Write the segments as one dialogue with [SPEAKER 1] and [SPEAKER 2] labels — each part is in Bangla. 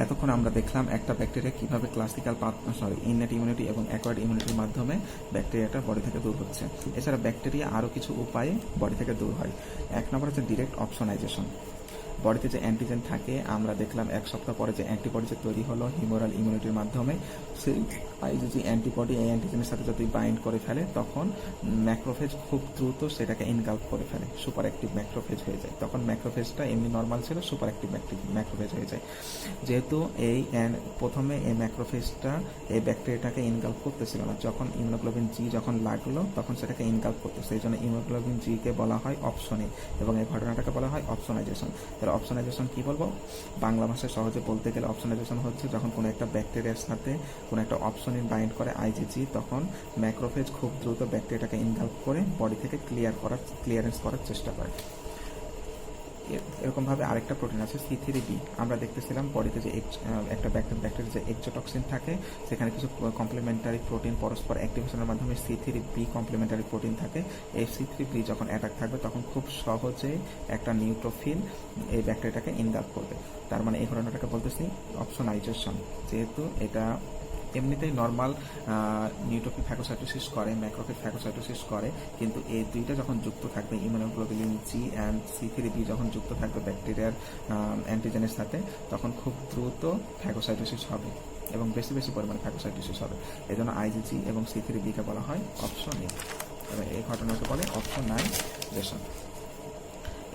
[SPEAKER 1] এতক্ষণ আমরা দেখলাম একটা ব্যাকটেরিয়া কিভাবে ক্লাসিক্যাল ইননেট ইমিউনিটি এবং অ্যাকোয়ার্ড ইমিউনিটির মাধ্যমে ব্যাকটেরিয়াটা বডি থেকে দূর হচ্ছে। এছাড়া ব্যাকটেরিয়া আরও কিছু উপায়ে বডি থেকে দূর হয়। 1 নম্বর হচ্ছে ডিরেক্ট অপশনাইজেশন। বডিতে যে অ্যান্টিজেন থাকে, আমরা দেখলাম 1 সপ্তাহ পরে যে অ্যান্টিবডি যে তৈরি হলো হিউমারাল ইমিউনিটির মাধ্যমে, সেই আইজিজি অ্যান্টিবডি এই অ্যান্টিজেনের সাথে যদি বাইন্ড করে ফেলে তখন ম্যাক্রোফেজ খুব দ্রুত সেটাকে ইনগাল্প করে ফেলে, সুপার অ্যাক্টিভ ম্যাক্রোফেজ হয়ে যায়। তখন ম্যাক্রোফেজটা এমনি নর্মাল ছিল, সুপার অ্যাক্টিভ ম্যাক্রোফেজ হয়ে যায়। যেহেতু প্রথমে এই ম্যাক্রোফেজটা এই ব্যাকটেরিয়াটাকে ইনগাল্প করতেছিল না, যখন ইমিউনোগ্লোবিন জি যখন লাগলো তখন সেটাকে ইনগাল্প করতে, সেই জন্য ইমিউনোগ্লোবিন জিকে বলা হয় অপশনিং এবং এই ঘটনাটাকে বলা হয় অপশনাইজেশন। অপশনাইজেশন কি বলবো, বাংলা ভাষায় সহজে বলতে গেলে অপশনাইজেশন হচ্ছে যখন কোনো একটা ব্যাকটেরিয়ার সাথে কোনো একটা অপশনিন বাইন্ড করে আইজিজি, তখন ম্যাক্রোফেজ খুব দ্রুত ব্যাকটেরিয়াটাকে ইনগাল্প করে বডি থেকে ক্লিয়ারেন্স করার চেষ্টা করে। এরকমভাবে আরেকটা প্রোটিন আছে C3b। আমরা দেখতেছিলাম বডিতে যে একটা ব্যাকটেরিয়া যে এক্সোটক্সিন থাকে, সেখানে কিছু কমপ্লিমেন্টারি প্রোটিন পরস্পর অ্যাক্টিভেশনের মাধ্যমে C3b কমপ্লিমেন্টারি প্রোটিন থাকে। এই C3b যখন অ্যাটাক থাকবে তখন খুব সহজে একটা নিউট্রোফিল এই ব্যাকটেরিয়াটাকে ইনগাল্প করবে। তার মানে এই ঘটনাটাকে বলতেছি অপশনাইজেশন। যেহেতু এটা এমনিতেই নর্মাল নিউট্রোফিল ফ্যাগোসাইটোসিস করে, ম্যাক্রোফেজ ফ্যাগোসাইটোসিস করে, কিন্তু এই দুইটা যখন যুক্ত থাকবে, ইমিউনোগ্লোবিলিন জি অ্যান্ড C3b যখন যুক্ত থাকবে ব্যাকটেরিয়ার অ্যান্টিজেনের সাথে, তখন খুব দ্রুত ফ্যাগোসাইটোসিস হবে এবং বেশি বেশি পরিমাণে ফ্যাগোসাইটোসিস হবে। এই জন্য আইজিজি এবং C3bকে বলা হয় অপশনিং এবং এই ঘটনাকে বলে অপশনাইজেশন।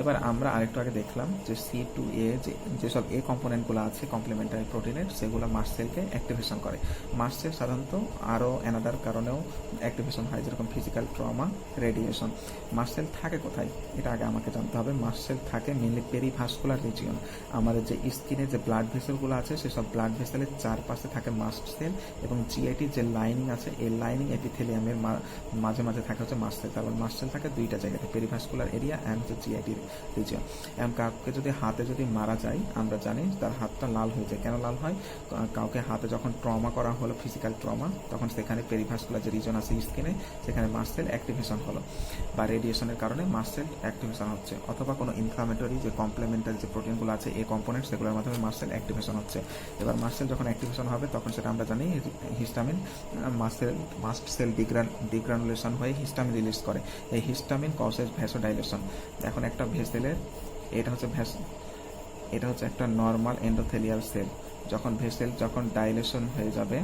[SPEAKER 1] এবার আমরা আরেকটু আগে দেখলাম যে C2a যেসব এ কম্পোনেন্টগুলো আছে কমপ্লিমেন্টারি প্রোটিনের, সেগুলো মাস্ট সেলকে অ্যাক্টিভেশন করে। মাস্ট সেল সাধারণত আরও অ্যানাদার কারণেও অ্যাক্টিভেশন হয়, যেরকম physical trauma, radiation. Mast cell থাকে কোথায়, এটা আগে আমাকে জানতে হবে। মাস্ট সেল থাকে মেনলি পেরিভাস্কুলার রিজিয়ন। আমাদের যে স্কিনে যে ব্লাড ভেসেলগুলো আছে, সেসব ব্লাড ভেসেলের চারপাশে থাকে মাস্ট সেল, এবং জিআইটি যে লাইনিং আছে, এই লাইনিং এপিথেলিয়ামের মাঝে মাঝে থাকে হচ্ছে মাস্ট সেল। তারপর মাস্ট সেল থাকে দুইটা জায়গাতে, পেরিভাস্কুলার এরিয়া অ্যান্ড হচ্ছে জিআইটি রিজিয়ন। এবং কাউকে যদি হাতে যদি মারা যায়, আমরা জানি তার হাতটা লাল হয়ে যায়। কেন লাল হয়? কাউকে হাতে যখন ট্রমা করা হলো, ফিজিক্যাল ট্রমা, তখন সেখানে পেরিভাস্কুলার যে রিজন আছে স্কিনে, সেখানে মাস্ট সেল অ্যাক্টিভেশন হলো, বা রেডিয়েশনের কারণে মাস্ট সেল অ্যাক্টিভেশন হচ্ছে, অথবা কোনো ইনফ্লামেটরি যে কমপ্লিমেন্টারি যে প্রোটিনগুলো আছে এই কম্পোনেন্ট, সেগুলোর মাধ্যমে মাস্ট সেল অ্যাক্টিভেশন হচ্ছে। এবার মাস্ট সেল যখন অ্যাক্টিভেশন হবে তখন সেটা আমরা জানি হিস্টামিন, মাস্ট সেল ডিগ্রানুলেশন হয়ে হিস্টামিন রিলিজ করে। এই হিস্টামিন কজেস ভ্যাসোডাইলেশন। এখন একটা ভেসেলের এটা হচ্ছে একটা নর্মাল এন্ডোথেলিয়াল সেল। যখন ভেসেল যখন ডাইলেশন হয়ে যাবে,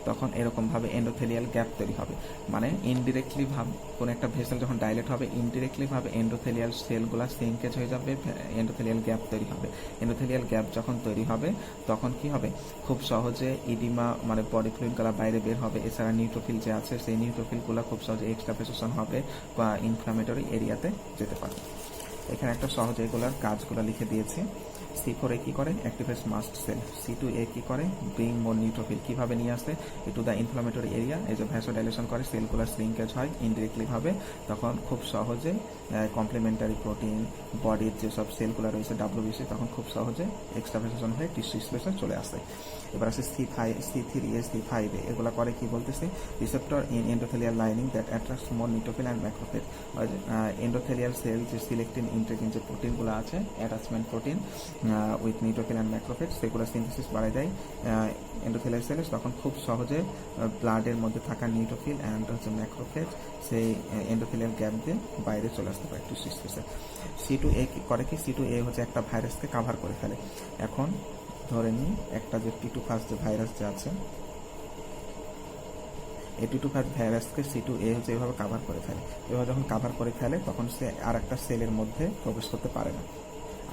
[SPEAKER 1] তখন এরকমভাবে এন্ডোথেলিয়াল গ্যাপ তৈরি হবে। মানে ইনডিরেক্টলি ভাবে কোনো একটা ভেসেল যখন ডাইলেট হবে, ইনডিরেক্টলি ভাবে এন্ডোথেলিয়াল সেলগুলো সিঙ্কেজ হয়ে যাবে, এন্ডোথেলিয়াল গ্যাপ তৈরি হবে। এন্ডোথেলিয়াল গ্যাপ যখন তৈরি হবে তখন কি হবে, খুব সহজে ইডিমা মানে বডি ফ্লুইডগুলো বাইরে বের হবে। এছাড়া নিউট্রোফিল যে আছে, সেই নিউট্রোফিলগুলো খুব সহজে এক্সট্রাভেসেশন হবে বা ইনফ্লামেটরি এরিয়াতে যেতে পারে। এখানে একটা সহজে এগুলোর কাজগুলো লিখে দিয়েছি। C4a কি করে, অ্যাক্টিভেটস মাস্ট সেল। C2a কি করে, ব্রিং মোর নিউট্রোফিল, কিভাবে নিয়ে আসে টু দ্য ইনফ্লামেটরি এরিয়া, এই যে ভ্যাসোডাইলেশন করে, সেলগুলো শ্রিঙ্কেজ হয় ইনডিরেক্টলি ভাবে, তখন খুব সহজে কমপ্লিমেন্টারি প্রোটিন বডির যেসব সেলগুলো রয়েছে WBC, তখন খুব সহজে এক্সট্রাভেসেশন হয়ে টিস্যু স্পেসে চলে আসে। এবার আছে C3a, C5a, এগুলো করে কি বলতেছি, receptor in endothelial lining that attracts more neutrophil and macrophage. Endothelial cell যে সিলেক্টিন ইন্টেগিন যে প্রোটিনগুলো আছে, attachment protein with neutrophil and macrophage, সেগুলো সিনথেসিস বাড়ায় দেয় এন্ডোথেলিয়াল সেলে। তখন খুব সহজে ব্লাডের মধ্যে থাকা নিউট্রোফিল অ্যান্ড হচ্ছে ম্যাক্রোফেজ সেই এন্ডোথেলিয়াল গ্যাপ দিয়ে বাইরে চলে আসতে পারে টিস্যু স্পেসে। C2a কি করে, কি C2a হচ্ছে একটা ভাইরাসকে কাভার করে ফেলে। এখন ধরে নিই একটা যে P2 যে ভাইরাস যে আছে, এই P2 ভাইরাসকে C2a হচ্ছে এভাবে কাভার করে ফেলে। এভাবে যখন কাভার করে ফেলে তখন সে আর একটা সেলের মধ্যে প্রবেশ করতে পারে না।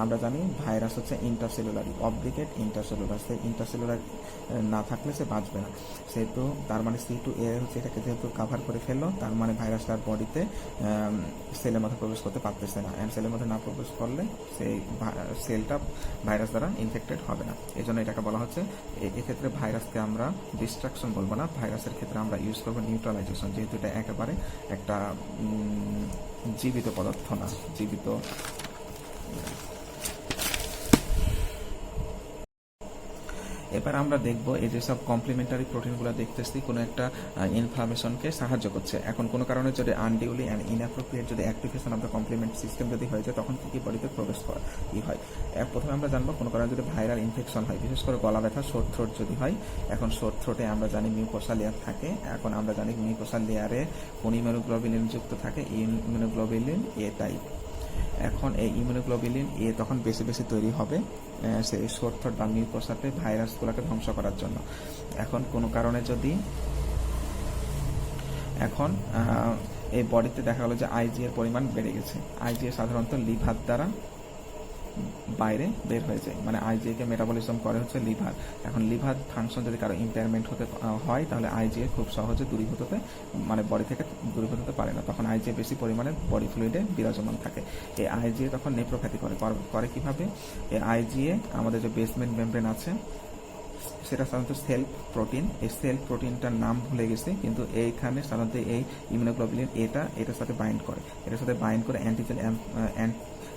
[SPEAKER 1] আমরা জানি ভাইরাস হচ্ছে ইন্টারসেলুলার, অব্লিগেট ইন্টারসেলুলার, সে ইন্টারসেলুলার না থাকলে সে বাঁচবে না। সেহেতু তার মানে C2a হচ্ছে এটাকে যেহেতু কাভার করে ফেললো, তার মানে ভাইরাসটার বডিতে সেলের মধ্যে প্রবেশ করতে পারতেছে না, অ্যান্ড সেলের মধ্যে না প্রবেশ করলে সেই সেলটা ভাইরাস দ্বারা ইনফেক্টেড হবে না। এই জন্য এটাকে বলা হচ্ছে, এক্ষেত্রে ভাইরাসকে আমরা ডিস্ট্রাকশন বলবো না, ভাইরাসের ক্ষেত্রে আমরা ইউজ করবো নিউট্রালাইজেশন, যেহেতু এটা একেবারে একটা জীবিত পদার্থ না, জীবিত। এবার আমরা দেখব এই যে সব কমপ্লিমেন্টারি প্রোটিনগুলো দেখতেছি কোনো একটা ইনফ্লামেশনকে সাহায্য করছে। এখন কোনো কারণে যদি আনডিউলি অ্যান্ড ইনঅ্যাপ্রোপ্রিয়েট যদি activation of the complement system যদি হয়ে যায়, তখন কি বডিতে প্রবেশ কি হয়। প্রথমে আমরা জানবো কোনো কারণে যদি ভাইরাল ইনফেকশন হয়, বিশেষ করে গলা ব্যথা, শোর থ্রোট যদি হয়। এখন শোর থ্রোটে আমরা জানি মিউকোসা লেয়ার থাকে। এখন আমরা জানি মিউকোসা লেয়ারে কোন ইমিউনোগ্লোবুলিন যুক্ত থাকে, ইমিউনোগ্লোবুলিন এ টাইপ। এখন এই ইমিউনোগ্লোবুলিন এ তখন বেশি বেশি তৈরি হবে সেই শোর থ্রোট বা মিউকোসাতে ভাইরাসগুলোকে ধ্বংস করার জন্য। এখন কোনো কারণে যদি এখন এই বডিতে দেখা গেলো যে আইজি এর পরিমাণ বেড়ে গেছে, আইজি সাধারণত লিভার দ্বারা বাইরে বের হয়ে যায়, মানে আইজিএ কে মেটাবলিজম করে হচ্ছে লিভার। এখন লিভার ফাংশন যদি কারো ইম্পেয়ারমেন্ট হতে হয় তাহলে আইজিএ খুব সহজে দূরীভূত হতে, মানে বডি থেকে দূরীভূত হতে পারে না, তখন আইজিএ বেশি পরিমাণে বডি ফ্লুইডে বিরাজমান থাকে। এই আইজিএ তখন নেফ্রোপ্যাথি করে কিভাবে? এই আইজিএ আমাদের যে বেসমেন্ট মেমব্রেন আছে সেটা সাধারণত সেলফ প্রোটিন, এই সেলফ প্রোটিনটার নাম ভুলে গেছি, কিন্তু এইখানে সাধারণত এই ইমিউনোগ্লোবুলিন এটার সাথে বাইন্ড করে, এটার সাথে বাইন্ড করে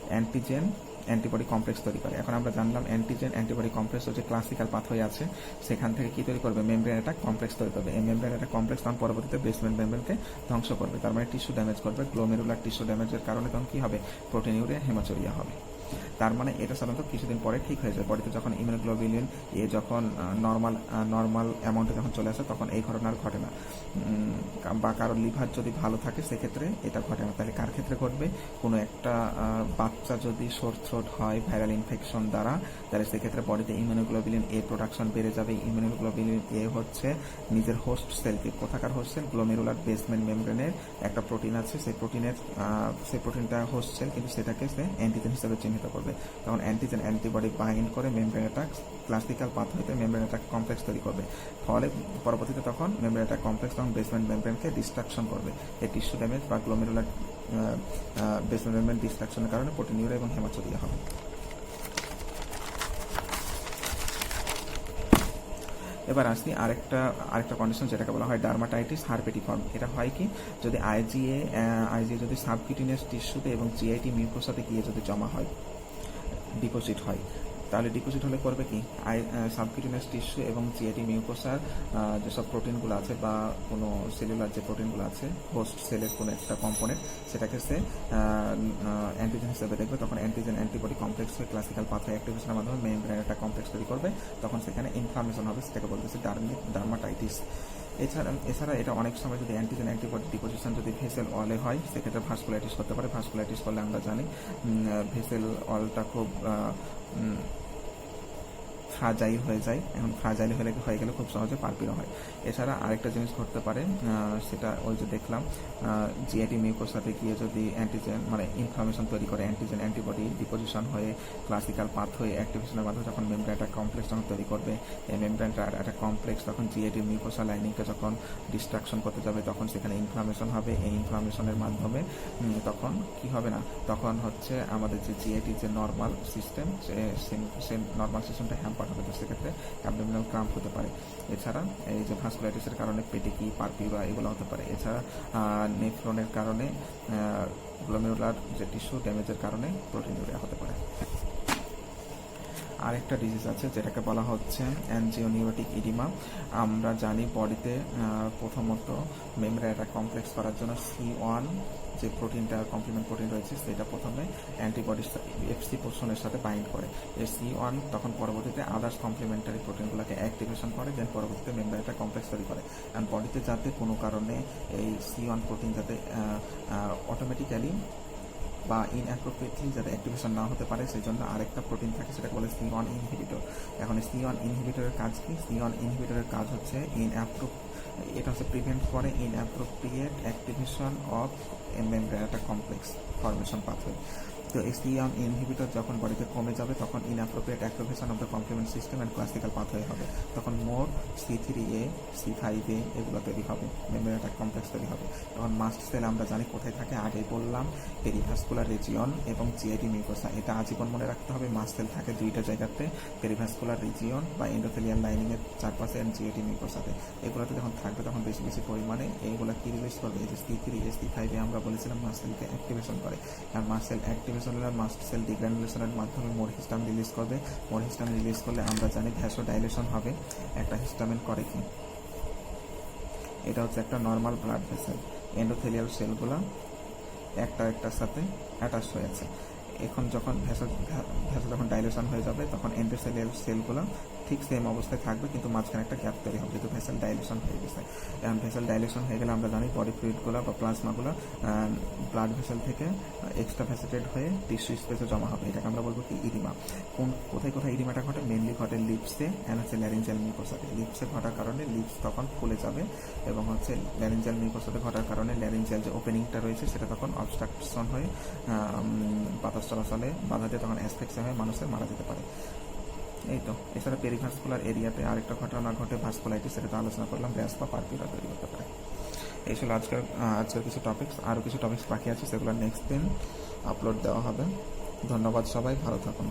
[SPEAKER 1] অ্যান্টিজেন অ্যান্টিবডি কমপ্লেক্স তৈরি করে। এখন আমরা জানলাম অ্যান্টিজেন অ্যান্টিবডি কমপ্লেক্স হচ্ছে ক্লাসিক্যাল পাথওয়ে আছে, সেখান থেকে কি তৈরি করবে? মেমব্রেন অ্যাটাক কমপ্লেক্স তৈরি করবে। এই মেমব্রেন অ্যাটাক কমপ্লেক্স তখন পরবর্তীতে বেসমেন্ট মেমব্রেনকে ধ্বংস করবে, তার মানে টিস্যু ড্যামেজ করবে। গ্লোমেরুলার টিস্যু ড্যামেজের কারণে তখন কি হবে? প্রোটিনিউরিয়া, হেমাচুরিয়া হবে। তার মানে এটা সাধারণত কিছুদিন পরে ঠিক হয়ে যায়। বডিতে যখন ইমিউনোগ্লোবুলিন এ যখন নর্মাল অ্যামাউন্টে যখন চলে আসে তখন এই ঘটনা আর ঘটে না। বা কারো লিভার যদি ভালো থাকে সেক্ষেত্রে এটা ঘটে না। তাহলে কার ক্ষেত্রে ঘটবে? কোনো একটা বাচ্চা যদি শোর থ্রোট হয় ভাইরাল ইনফেকশন দ্বারা, তাহলে সেক্ষেত্রে বডিতে ইমিউনোগ্লোবুলিন এ প্রোডাকশন বেড়ে যাবে। ইমিউনোগ্লোবুলিন এ হচ্ছে নিজের হোস্ট সেলকে, কোথাকার হোস্ট সেল? গ্লোমেরুলার বেসমেন্ট মেমব্রেনের একটা প্রোটিন আছে, সেই প্রোটিনটা হোস্ট সেল, কিন্তু সেটাকে সে অ্যান্টিজেন হিসেবে চিহ্নিত করবে। তখন অ্যান্টিজেন অ্যান্টিবডি বাইন্ড করে মেমব্রেন অ্যাটাক ক্লাসিক্যাল পাথওয়েতে মেমব্রেন অ্যাটাক কমপ্লেক্স তৈরি করবে। ফলে পরবর্তীতে তখন মেমব্রেন অ্যাটাক কমপ্লেক্স তখন বেসমেন্ট মেমব্রেনকে ডিস্ট্রাকশন করবে। এই টিস্যু ড্যামেজ বা গ্লোমেরুলার বেসমেন্ট মেমব্রেন ডিস্ট্রাকশনের কারণে প্রোটিনিউরিয়া এবং হেমাচুরিয়া হবে। এবার আসি আরেকটা কন্ডিশন যেটাকে বলা হয় ডার্মাটাইটিস হারপেটিফর্ম। এটা হয় কি? যদি আইজিএ যদি সাবকিউটিনিয়াস টিস্যুতে এবং জিআইটি মিউকোসাতে গিয়ে যদি জমা হয়, ডিপোজিট হয়, তাহলে ডিপোজিট হলে করবে কি? সাবকিউটিনিয়াস টিস্যু এবং জিআইটি মিউকোসার যেসব প্রোটিনগুলো আছে বা কোনো সেলুলার যে প্রোটিনগুলো আছে হোস্ট সেলের কোনো একটা কম্পোনেন্ট, সেটাকে সে অ্যান্টিজেন হিসেবে দেখবে। তখন অ্যান্টিজেন অ্যান্টিবডি কমপ্লেক্স হয়ে ক্লাসিক্যাল পাথওয়ে অ্যাক্টিভেশনের মাধ্যমে মেমব্রেন একটা কমপ্লেক্স তৈরি করবে, তখন সেখানে ইনফ্লামেশন হবে, সেটাকে বলতেছে ডার্মাটাইটিস। এছাড়া এটা অনেক সময় যদি অ্যান্টিজেন অ্যান্টিবডি ডিপোজিশন যদি ভেসেল ওয়ালে হয় সেক্ষেত্রে ভাস্কুলাইটিস করতে পারে। ভাস্কুলাইটিস করলে আমরা জানি ভেসেল ওয়ালটা খুব ফ্রাজাইল হয়ে যায়। এখন ফ্রাজাইল হয়ে গেলে খুব সহজে পারপিরো হয়। এছাড়া আরেকটা জিনিস ঘটতে পারে, সেটা ওই যে দেখলাম জিআইটি মিউকোসাতে গিয়ে যদি অ্যান্টিজেন মানে ইনফ্লামেশন তৈরি করে, অ্যান্টিজেন অ্যান্টিবডি ডিপোজিশন হয়ে ক্লাসিক্যাল পাথওয়ে অ্যাক্টিভেশনের মাধ্যমে যখন মেমব্রেন একটা কমপ্লেক্স যখন তৈরি করবে, এই মেমব্রেনটা একটা কমপ্লেক্স তখন জিআইটি মিউকোসা লাইনিংকে যখন ডিস্ট্রাকশন করতে যাবে তখন সেখানে ইনফ্লামেশন হবে। এই ইনফ্লামেশনের মাধ্যমে তখন কি হবে না, তখন হচ্ছে আমাদের যে জিআইটি যে নর্মাল সিস্টেম সে নর্মাল সিস্টেমটা হ্যাম্পার হবে, তো সেক্ষেত্রে অ্যাবডোমিনাল ক্রাম্প হতে পারে। এছাড়া এই যে ভাস্কুলাইটিসের কারণে পেটিকি, পারপিউরা এগুলো হতে পারে। এছাড়া নেফ্রনের কারণে গ্লোমেরুলার যে টিস্যু ড্যামেজের কারণে প্রোটিনিউরিয়া হতে পারে। আরেকটা ডিজিজ আছে যেটাকে বলা হচ্ছে অ্যানজিওনিউরোটিক ইডিমা। আমরা জানি বডিতে প্রথমত মেমব্রেন অ্যাটাক কমপ্লেক্স করার জন্য C1 যে প্রোটিনটা কমপ্লিমেন্ট প্রোটিন রয়েছে সেটা প্রথমে অ্যান্টিবডি এফসি পোর্শনের সাথে বাইন্ড করে। এই C1 তখন পরবর্তীতে আদার্স কমপ্লিমেন্টারি প্রোটিনগুলোকে অ্যাক্টিভেশন করে, দেন পরবর্তীতে মেমব্রেন অ্যাটাক কমপ্লেক্স তৈরি করে। অ্যান্ড বডিতে যাতে কোনো কারণে এই C1 প্রোটিন যাতে অটোমেটিক্যালি বা ইনঅ্যাপ্রোপ্রিয়েটলি যাতে অ্যাক্টিভেশন না হতে পারে সেই জন্য আরেকটা প্রোটিন থাকে, সেটাকে বলে C1 ইনহিবিটর। এখন C1 ইনহিবিটরের কাজ কি? C1 ইনহিবিটরের কাজ হচ্ছে এটা হচ্ছে প্রিভেন্ট করে inappropriate activation of membrane attack complex formation pathway. তো এই C1 ইনহিবিটর যখন বডিতে কমে যাবে তখন inappropriate activation of the complement system and classical pathway হবে, তখন মোর C3A C5A এগুলো তৈরি হবে, মেমব্রেন অ্যাটাক কমপ্লেক্স তৈরি হবে। তখন মাস্ট সেল আমরা জানি কোথায় থাকে, আগেই বললাম পেরিভাস্কুলার রিজিয়ন এবং জিআইটি মিউকোসা। এটা আজীবন মনে রাখতে হবে, মাস্ট সেল থাকে দুইটা জায়গাতে, পেরিভাস্কুলার রিজিয়ন বা এন্ডোথেলিয়াল লাইনিং এর চারপাশে এন্ড জিআইটি মিউকোসাতে। এগুলোতে যখন থাকবে তখন বেশি বেশি পরিমাণে এইগুলো কি রিলিজ করবে? এই যে C3A C5A আমরা বলেছিলাম মাস্ট সেলকে অ্যাক্টিভেশন করে, আর mast cell activation mast cell ডিগ্রানুলেশনের মাধ্যমে মোর হিস্টামিন রিলিজ করবে। মোর হিস্টামিন রিলিজ করলে আমরা জানি ভ্যাসোডাইলেশন হবে। একটা হিস্টামিন করে কি? এটা হচ্ছে একটা নর্মাল ব্লাড ভেসেল, এন্ডোথেলিয়াল সেলগুলো একটার সাথে অ্যাটাচ হয়ে আছে। এখন যখন ভেসেল যখন ডাইলেশন হয়ে যাবে তখন এন্ডোথেলিয়াল সেলগুলো ঠিক সেম অবস্থায় থাকবে, কিন্তু মাঝখানে একটা গ্যাপ তৈরি হবে যেহেতু ভেসেল ডাইলেশন হয়ে গেছে। এখন ভেসেল ডাইলেশন হয়ে গেলে আমরা জানি বডি ফ্লুইডগুলো বা প্লাজমাগুলো ব্লাড ভেসেল থেকে এক্সট্রা ভ্যাসেটেড হয়ে টিস্যু স্পেসে জমা হবে, এটাকে আমরা বলবো কি ইডিমা। কোথায় কোথায় ইডিমাটা ঘটে? মেনলি ঘটে লিপসে অ্যান্ড হচ্ছে ল্যারিঞ্জাল মিউকোসাতে। লিপসে ঘটার কারণে লিপস তখন ফুলে যাবে, এবং হচ্ছে ল্যারিঞ্জাল মিউকোসাতে ঘটার কারণে ল্যারিঞ্জাল যে ওপেনিংটা রয়েছে সেটা তখন অবস্ট্রাকশন হয়ে বাতাস চলাচলে বাধা দিয়ে তখন অ্যাসফিক্সিয়া হয়ে মানুষের মারা যেতে পারে। এই তো। এছাড়া পেরিভাস্কুলার এরিয়াতে আরেকটা ঘটনা ঘটে ভাস্কুলাইটিস, সেটা তো আলোচনা করলাম, র্যাশ বা পারপিউরা তৈরি করতে পারে। এই ছিল আজকের কিছু টপিকস। আরও কিছু টপিকস বাকি আছে, সেগুলো নেক্সট দিন আপলোড দেওয়া হবে। ধন্যবাদ সবাই, ভালো থাকুন।